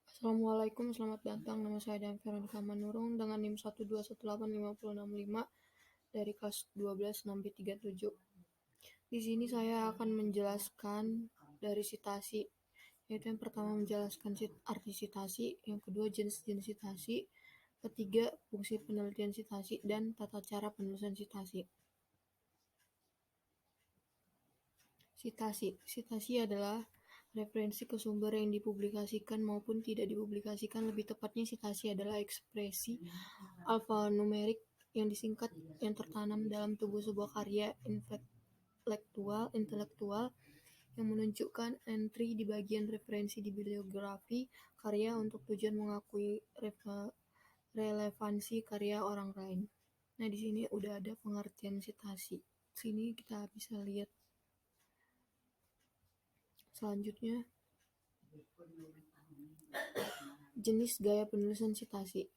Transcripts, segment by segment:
Assalamualaikum, selamat datang. Nama saya Dan Veronica Manurung dengan NIM 1218565 dari kelas 12 6B37. Di sini saya akan menjelaskan dari sitasi, yaitu yang pertama menjelaskan arti sitasi, yang kedua jenis-jenis sitasi, ketiga fungsi penelitian sitasi, dan tata cara penulisan sitasi. Sitasi adalah referensi ke sumber yang dipublikasikan maupun tidak dipublikasikan. Lebih tepatnya, sitasi adalah ekspresi alfanumerik yang disingkat yang tertanam dalam tubuh sebuah karya intelektual yang menunjukkan entry di bagian referensi di bibliografi karya untuk tujuan mengakui relevansi karya orang lain. Nah, di sini udah ada pengertian sitasi. Sini kita bisa lihat. Selanjutnya, jenis gaya penulisan sitasi.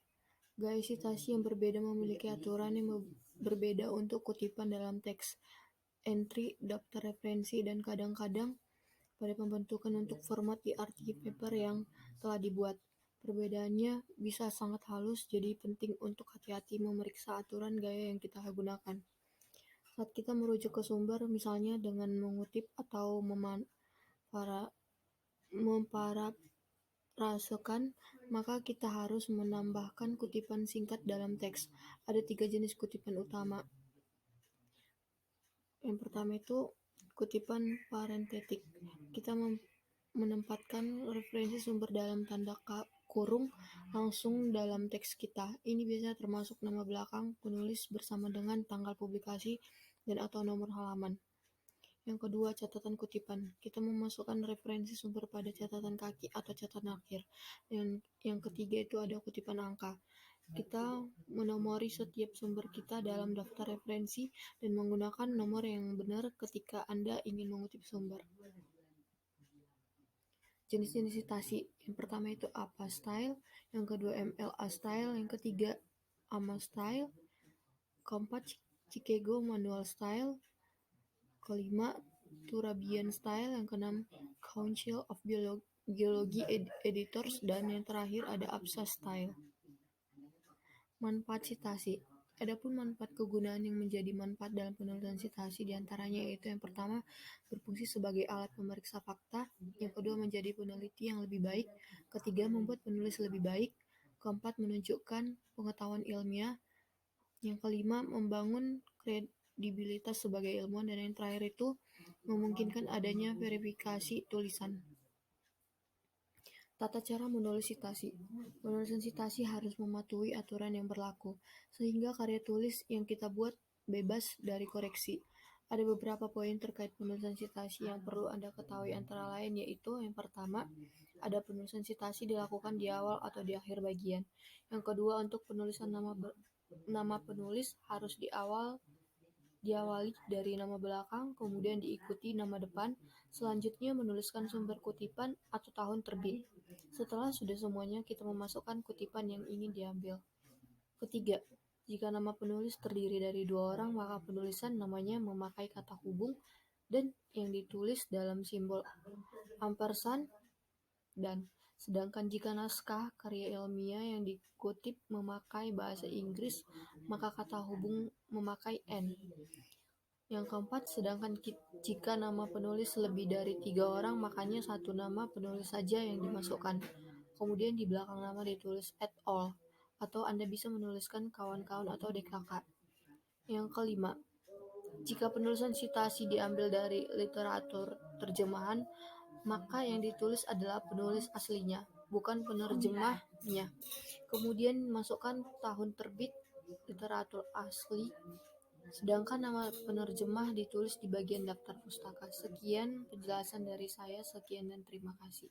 Gaya sitasi yang berbeda memiliki aturan yang berbeda untuk kutipan dalam teks, entry, daftar referensi, dan kadang-kadang pada pembentukan untuk format di artikel paper yang telah dibuat. Perbedaannya bisa sangat halus, jadi penting untuk hati-hati memeriksa aturan gaya yang kita gunakan. Saat kita merujuk ke sumber, misalnya dengan mengutip atau memparafrasekan, maka kita harus menambahkan kutipan singkat dalam teks. Ada 3 jenis kutipan utama. Yang pertama itu kutipan parentetik. Kita menempatkan referensi sumber dalam tanda kurung langsung dalam teks kita. Ini biasanya termasuk nama belakang penulis bersama dengan tanggal publikasi dan atau nomor halaman. Yang kedua, catatan kutipan. Kita memasukkan referensi sumber pada catatan kaki atau catatan akhir. Yang ketiga itu ada kutipan angka. Kita menomori setiap sumber kita dalam daftar referensi dan menggunakan nomor yang benar ketika Anda ingin mengutip sumber. Jenis-jenis sitasi. Yang pertama itu APA style, yang kedua MLA style, yang ketiga AMA style, keempat Chicago manual style, kelima Turabian style, yang keenam Council of Geology Editors, dan yang terakhir ada APSA style. Manfaat sitasi. Adapun manfaat kegunaan yang menjadi manfaat dalam penulisan sitasi diantaranya yaitu yang pertama berfungsi sebagai alat pemeriksa fakta, yang kedua menjadi peneliti yang lebih baik, ketiga membuat penulis lebih baik, keempat menunjukkan pengetahuan ilmiah, yang kelima membangun kredibilitas sebagai ilmuwan, dan yang terakhir itu memungkinkan adanya verifikasi tulisan. Tata cara menulis sitasi. Penulisan sitasi harus mematuhi aturan yang berlaku, sehingga karya tulis yang kita buat bebas dari koreksi. Ada beberapa poin terkait penulisan sitasi yang perlu Anda ketahui, antara lain yaitu yang pertama, ada penulisan sitasi dilakukan di awal atau di akhir bagian. Yang kedua, untuk penulisan nama penulis harus diawali dari nama belakang, kemudian diikuti nama depan, selanjutnya menuliskan sumber kutipan atau tahun terbit. Setelah sudah semuanya, kita memasukkan kutipan yang ingin diambil. Ketiga, jika nama penulis terdiri dari 2 orang, maka penulisan namanya memakai kata hubung dan yang ditulis dalam simbol ampersand dan. Sedangkan jika naskah karya ilmiah yang dikutip memakai bahasa Inggris, maka kata hubung memakai N. Yang keempat, sedangkan jika nama penulis lebih dari 3 orang, makanya satu nama penulis saja yang dimasukkan. Kemudian di belakang nama ditulis et al. Atau Anda bisa menuliskan kawan-kawan atau DKK. Yang kelima, jika penulisan sitasi diambil dari literatur terjemahan, maka yang ditulis adalah penulis aslinya, bukan penerjemahnya. Kemudian masukkan tahun terbit literatur asli, sedangkan nama penerjemah ditulis di bagian daftar pustaka. Sekian penjelasan dari saya, sekian dan terima kasih.